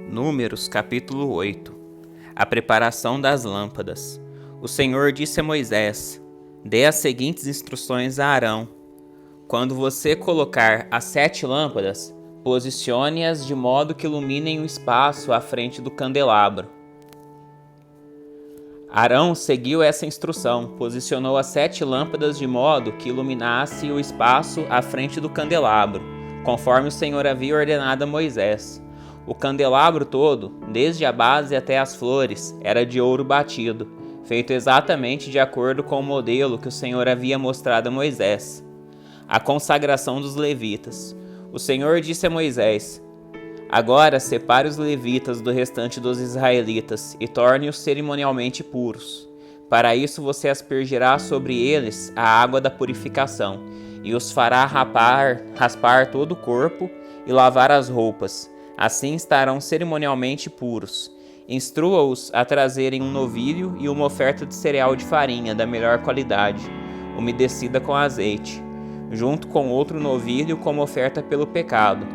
Números capítulo 8. A preparação das lâmpadas. O Senhor disse a Moisés: dê as seguintes instruções a Arão. Quando você colocar as 7 lâmpadas, posicione-as de modo que iluminem o espaço à frente do candelabro. Arão seguiu essa instrução, posicionou as 7 lâmpadas de modo que iluminasse o espaço à frente do candelabro, conforme o Senhor havia ordenado a Moisés. O candelabro todo, desde a base até as flores, era de ouro batido, feito exatamente de acordo com o modelo que o Senhor havia mostrado a Moisés. A consagração dos levitas. O Senhor disse a Moisés: agora separe os levitas do restante dos israelitas e torne-os cerimonialmente puros. Para isso você aspergirá sobre eles a água da purificação e os fará raspar todo o corpo e lavar as roupas. Assim estarão cerimonialmente puros. Instrua-os a trazerem um novilho e uma oferta de cereal de farinha da melhor qualidade, umedecida com azeite, junto com outro novilho como oferta pelo pecado.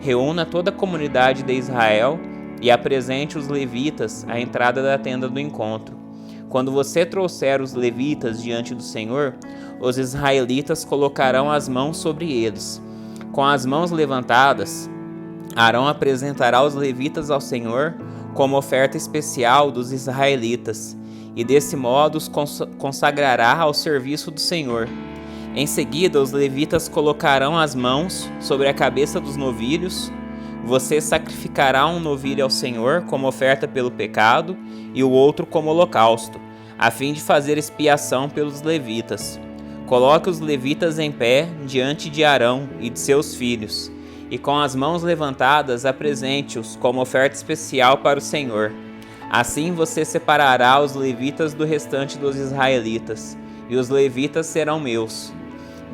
Reúna toda a comunidade de Israel e apresente os levitas à entrada da tenda do encontro. Quando você trouxer os levitas diante do Senhor, os israelitas colocarão as mãos sobre eles. Com as mãos levantadas, Arão apresentará os levitas ao Senhor como oferta especial dos israelitas, e desse modo os consagrará ao serviço do Senhor. Em seguida, os levitas colocarão as mãos sobre a cabeça dos novilhos. Você sacrificará um novilho ao Senhor como oferta pelo pecado e o outro como holocausto, a fim de fazer expiação pelos levitas. Coloque os levitas em pé diante de Arão e de seus filhos, e com as mãos levantadas apresente-os como oferta especial para o Senhor. Assim você separará os levitas do restante dos israelitas, e os levitas serão meus.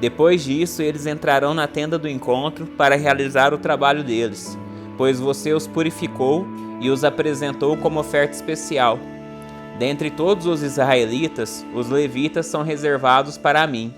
Depois disso, eles entrarão na tenda do encontro para realizar o trabalho deles, pois você os purificou e os apresentou como oferta especial. Dentre todos os israelitas, os levitas são reservados para mim.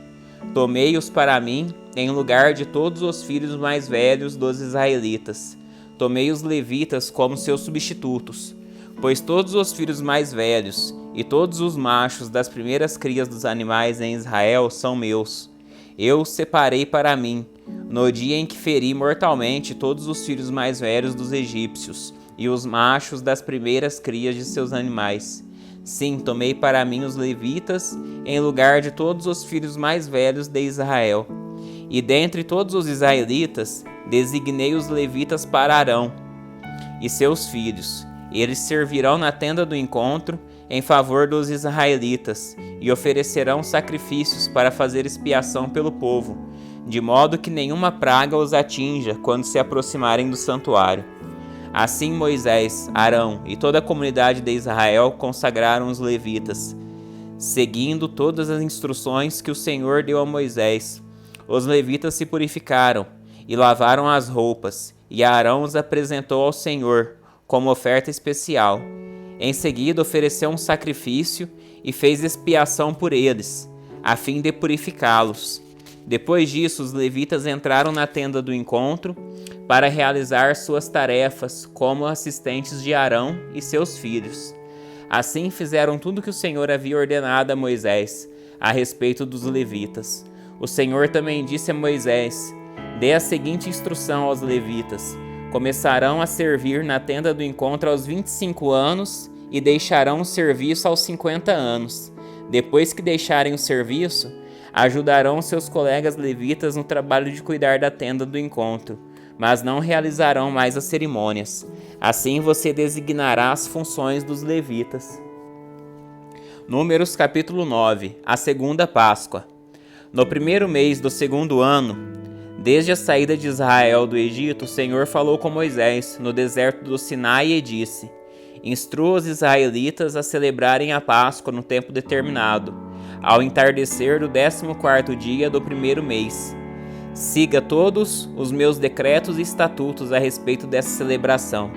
Tomei-os para mim em lugar de todos os filhos mais velhos dos israelitas. Tomei os levitas como seus substitutos, pois todos os filhos mais velhos e todos os machos das primeiras crias dos animais em Israel são meus. Eu os separei para mim, no dia em que feri mortalmente todos os filhos mais velhos dos egípcios e os machos das primeiras crias de seus animais. Sim, tomei para mim os levitas em lugar de todos os filhos mais velhos de Israel. E dentre todos os israelitas, designei os levitas para Arão e seus filhos. Eles servirão na tenda do encontro em favor dos israelitas e oferecerão sacrifícios para fazer expiação pelo povo, de modo que nenhuma praga os atinja quando se aproximarem do santuário. Assim Moisés, Arão e toda a comunidade de Israel consagraram os levitas, seguindo todas as instruções que o Senhor deu a Moisés. Os levitas se purificaram e lavaram as roupas, e Arão os apresentou ao Senhor como oferta especial. Em seguida ofereceu um sacrifício e fez expiação por eles, a fim de purificá-los. Depois disso, os levitas entraram na tenda do encontro para realizar suas tarefas como assistentes de Arão e seus filhos. Assim fizeram tudo o que o Senhor havia ordenado a Moisés a respeito dos levitas. O Senhor também disse a Moisés: dê a seguinte instrução aos levitas: começarão a servir na tenda do encontro aos 25 anos e deixarão o serviço aos 50 anos. Depois que deixarem o serviço, ajudarão seus colegas levitas no trabalho de cuidar da tenda do encontro, mas não realizarão mais as cerimônias. Assim você designará as funções dos levitas. Números capítulo 9. A segunda Páscoa. No primeiro mês do segundo ano, desde a saída de Israel do Egito, o Senhor falou com Moisés no deserto do Sinai e disse: instrua os israelitas a celebrarem a Páscoa no tempo determinado, ao entardecer do 14º dia do primeiro mês. Siga todos os meus decretos e estatutos a respeito dessa celebração.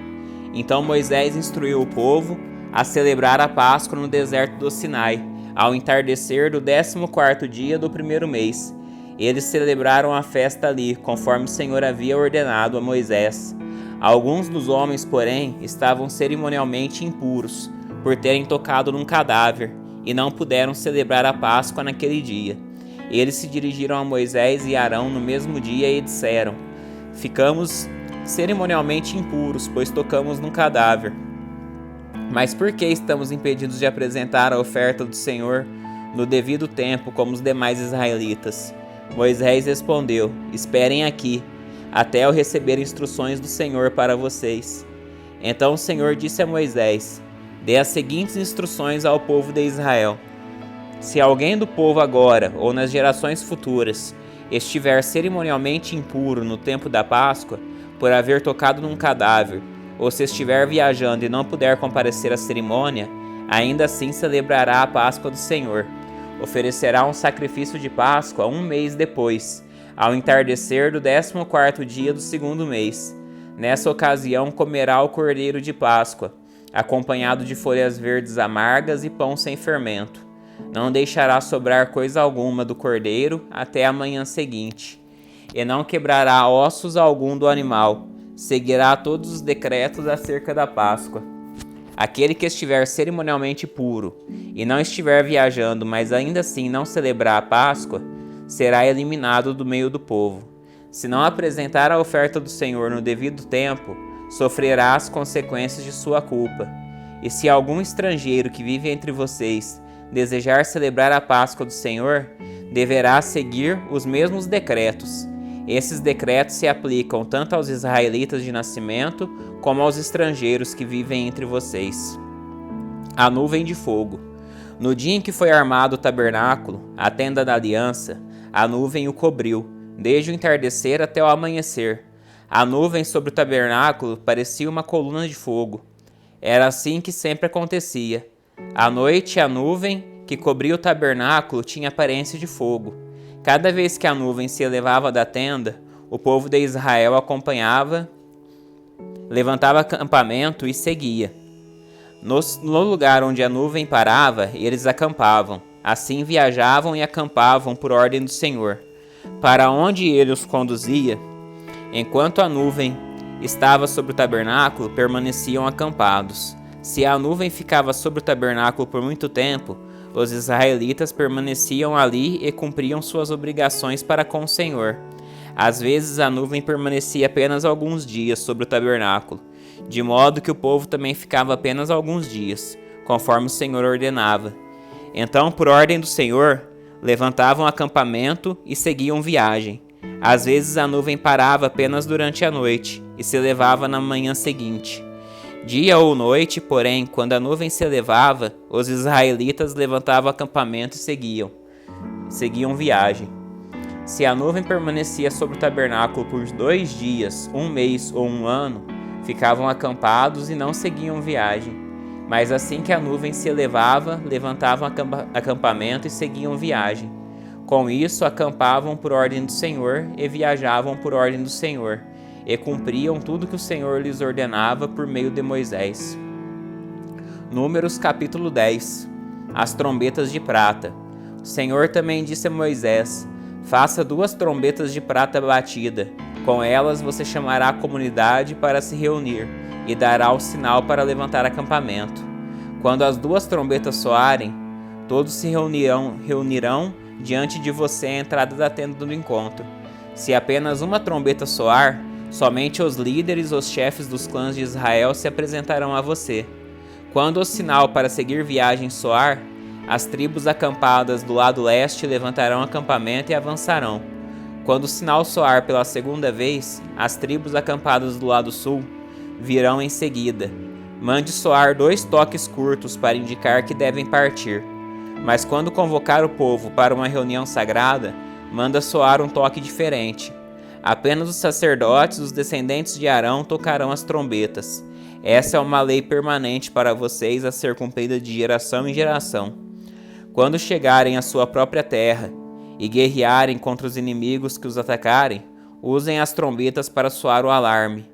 Então Moisés instruiu o povo a celebrar a Páscoa no deserto do Sinai, ao entardecer do 14º dia do primeiro mês. Eles celebraram a festa ali, conforme o Senhor havia ordenado a Moisés. Alguns dos homens, porém, estavam cerimonialmente impuros, por terem tocado num cadáver, e não puderam celebrar a Páscoa naquele dia. Eles se dirigiram a Moisés e Arão no mesmo dia e disseram: ficamos cerimonialmente impuros, pois tocamos num cadáver. Mas por que estamos impedidos de apresentar a oferta do Senhor no devido tempo, como os demais israelitas? Moisés respondeu: esperem aqui, até eu receber instruções do Senhor para vocês. Então o Senhor disse a Moisés: dê as seguintes instruções ao povo de Israel: se alguém do povo agora ou nas gerações futuras estiver cerimonialmente impuro no tempo da Páscoa, por haver tocado num cadáver, ou se estiver viajando e não puder comparecer à cerimônia, ainda assim celebrará a Páscoa do Senhor. Oferecerá um sacrifício de Páscoa 1 mês depois, ao entardecer do 14º dia do 2º mês. Nessa ocasião comerá o cordeiro de Páscoa, acompanhado de folhas verdes amargas e pão sem fermento. Não deixará sobrar coisa alguma do cordeiro até a manhã seguinte, e não quebrará ossos algum do animal. Seguirá todos os decretos acerca da Páscoa. Aquele que estiver cerimonialmente puro e não estiver viajando, mas ainda assim não celebrar a Páscoa, será eliminado do meio do povo. Se não apresentar a oferta do Senhor no devido tempo, sofrerá as consequências de sua culpa. E se algum estrangeiro que vive entre vocês desejar celebrar a Páscoa do Senhor, deverá seguir os mesmos decretos. Esses decretos se aplicam tanto aos israelitas de nascimento como aos estrangeiros que vivem entre vocês. A nuvem de fogo. No dia em que foi armado o tabernáculo, a tenda da aliança, a nuvem o cobriu, desde o entardecer até o amanhecer. A nuvem sobre o tabernáculo parecia uma coluna de fogo. Era assim que sempre acontecia. À noite, a nuvem que cobria o tabernáculo tinha aparência de fogo. Cada vez que a nuvem se elevava da tenda, o povo de Israel acompanhava, levantava acampamento e seguia. No lugar onde a nuvem parava, eles acampavam. Assim viajavam e acampavam por ordem do Senhor. Para onde ele os conduzia, enquanto a nuvem estava sobre o tabernáculo, permaneciam acampados. Se a nuvem ficava sobre o tabernáculo por muito tempo, os israelitas permaneciam ali e cumpriam suas obrigações para com o Senhor. Às vezes a nuvem permanecia apenas alguns dias sobre o tabernáculo, de modo que o povo também ficava apenas alguns dias, conforme o Senhor ordenava. Então, por ordem do Senhor, levantavam acampamento e seguiam viagem. Às vezes a nuvem parava apenas durante a noite e se elevava na manhã seguinte. Dia ou noite, porém, quando a nuvem se elevava, os israelitas levantavam acampamento e seguiam viagem. Se a nuvem permanecia sobre o tabernáculo por 2 dias, 1 mês ou 1 ano, ficavam acampados e não seguiam viagem. Mas assim que a nuvem se elevava, levantavam acampamento e seguiam viagem. Com isso, acampavam por ordem do Senhor e viajavam por ordem do Senhor, e cumpriam tudo que o Senhor lhes ordenava por meio de Moisés. Números capítulo 10. As trombetas de prata. O Senhor também disse a Moisés: faça 2 trombetas de prata batida. Com elas você chamará a comunidade para se reunir e dará o sinal para levantar acampamento. Quando as 2 trombetas soarem, todos se reunirão diante de você à entrada da tenda do encontro. Se apenas uma trombeta soar, somente os líderes, os chefes dos clãs de Israel se apresentarão a você. Quando o sinal para seguir viagem soar, as tribos acampadas do lado leste levantarão acampamento e avançarão. Quando o sinal soar pela 2ª vez, as tribos acampadas do lado sul virão em seguida. Mande soar 2 toques curtos para indicar que devem partir. Mas quando convocar o povo para uma reunião sagrada, manda soar um toque diferente. Apenas os sacerdotes, os descendentes de Arão, tocarão as trombetas. Essa é uma lei permanente para vocês a ser cumprida de geração em geração. Quando chegarem à sua própria terra e guerrearem contra os inimigos que os atacarem, usem as trombetas para soar o alarme.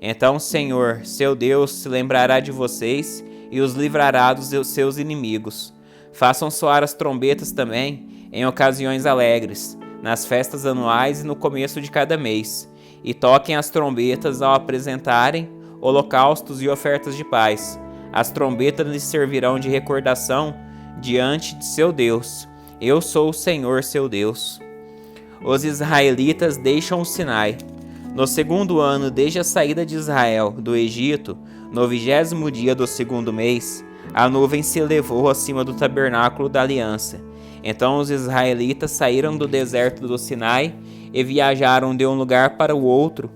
Então o Senhor, seu Deus, se lembrará de vocês e os livrará dos seus inimigos. Façam soar as trombetas também em ocasiões alegres, nas festas anuais e no começo de cada mês. e toquem as trombetas ao apresentarem holocaustos e ofertas de paz. As trombetas lhes servirão de recordação diante de seu Deus. Eu sou o Senhor, seu Deus. Os israelitas deixam o Sinai. No segundo ano desde a saída de Israel do Egito, no 20º dia do segundo mês, a nuvem se elevou acima do tabernáculo da aliança. Então os israelitas saíram do deserto do Sinai e viajaram de um lugar para o outro,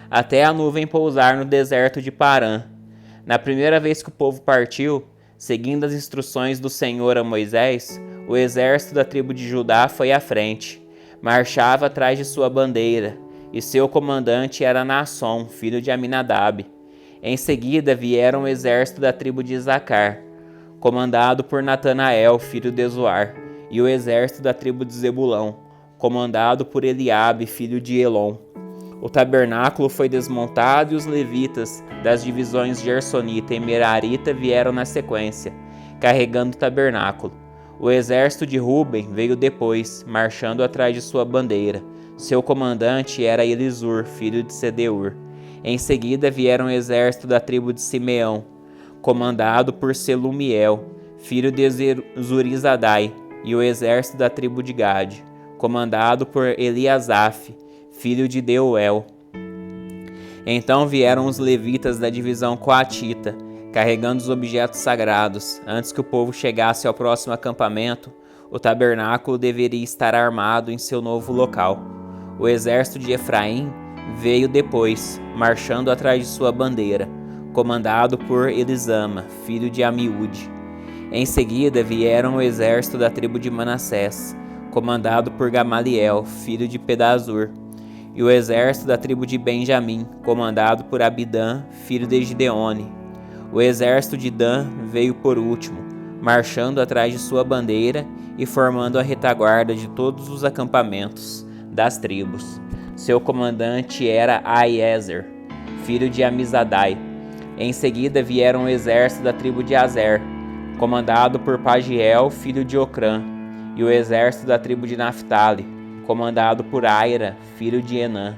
até a nuvem pousar no deserto de Parã. Na primeira vez que o povo partiu, seguindo as instruções do Senhor a Moisés, o exército da tribo de Judá foi à frente. Marchava atrás de sua bandeira, e seu comandante era Naasson, filho de Aminadab. Em seguida vieram o exército da tribo de Isacar, comandado por Natanael, filho de Zoar, e o exército da tribo de Zebulão, comandado por Eliabe, filho de Elon. O tabernáculo foi desmontado e os levitas das divisões Gersonita e Merarita vieram na sequência, carregando o tabernáculo. O exército de Ruben veio depois, marchando atrás de sua bandeira. Seu comandante era Elisur, filho de Sedeur. Em seguida vieram o exército da tribo de Simeão, comandado por Selumiel, filho de Zurizadai, e o exército da tribo de Gade, comandado por Eliasaf, filho de Deuel. Então vieram os levitas da divisão coatita, carregando os objetos sagrados. Antes que o povo chegasse ao próximo acampamento, o tabernáculo deveria estar armado em seu novo local. O exército de Efraim veio depois, marchando atrás de sua bandeira, comandado por Elisama, filho de Amiúde. Em seguida vieram o exército da tribo de Manassés, comandado por Gamaliel, filho de Pedazur, e o exército da tribo de Benjamim, comandado por Abidã, filho de Gideone. O exército de Dan veio por último, marchando atrás de sua bandeira e formando a retaguarda de todos os acampamentos das tribos. Seu comandante era Aiezer, filho de Amizadai. Em seguida vieram o exército da tribo de Azer, comandado por Pagiel, filho de Ocrã, e o exército da tribo de Naphtali, comandado por Aira, filho de Enã.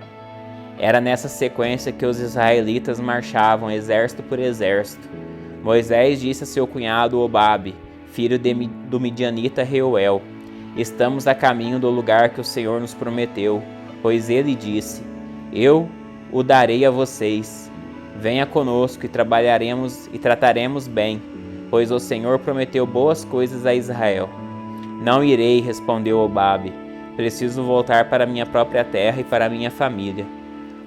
Era nessa sequência que os israelitas marchavam exército por exército. Moisés disse a seu cunhado Obabe, filho do midianita Reuel: estamos a caminho do lugar que o Senhor nos prometeu, pois ele disse: eu o darei a vocês. Venha conosco e trabalharemos e trataremos bem, pois o Senhor prometeu boas coisas a Israel. Não irei, respondeu Obabe. Preciso voltar para minha própria terra e para minha família.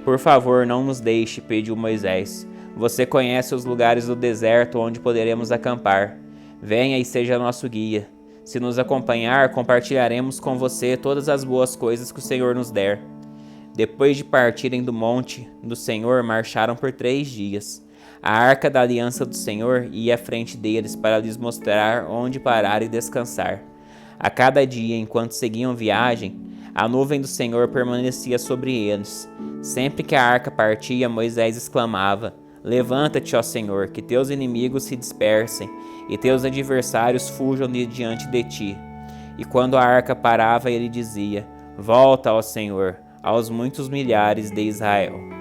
Por favor, não nos deixe, pediu Moisés. Você conhece os lugares do deserto onde poderemos acampar. Venha e seja nosso guia. Se nos acompanhar, compartilharemos com você todas as boas coisas que o Senhor nos der. Depois de partirem do monte do Senhor, marcharam por 3 dias. A arca da aliança do Senhor ia à frente deles para lhes mostrar onde parar e descansar. A cada dia, enquanto seguiam viagem, a nuvem do Senhor permanecia sobre eles. Sempre que a arca partia, Moisés exclamava: levanta-te, ó Senhor, que teus inimigos se dispersem e teus adversários fujam de diante de ti. E quando a arca parava, ele dizia: volta, ó Senhor, aos muitos milhares de Israel.